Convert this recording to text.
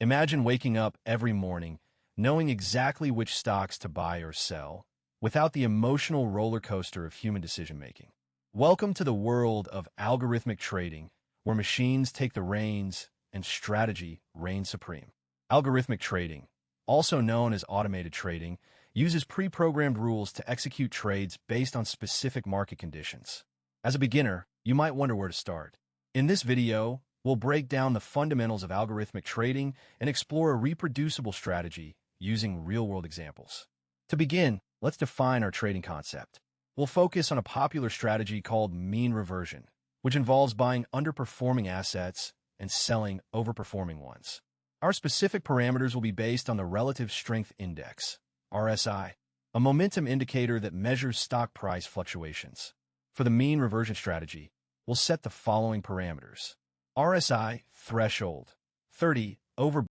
Imagine waking up every morning knowing exactly which stocks to buy or sell without the emotional roller coaster of human decision-making. Welcome to the world of algorithmic trading, where machines take the reins and strategy reigns supreme. Algorithmic trading, also known as automated trading, uses pre-programmed rules to execute trades based on specific market conditions. As a beginner, you might wonder where to start. In this video, we'll break down the fundamentals of algorithmic trading and explore a reproducible strategy using real-world examples. To begin, let's define our trading concept. We'll focus on a popular strategy called mean reversion, which involves buying underperforming assets and selling overperforming ones. Our specific parameters will be based on the Relative Strength Index, RSI, a momentum indicator that measures stock price fluctuations. For the mean reversion strategy, we'll set the following parameters. RSI threshold, 30, overbought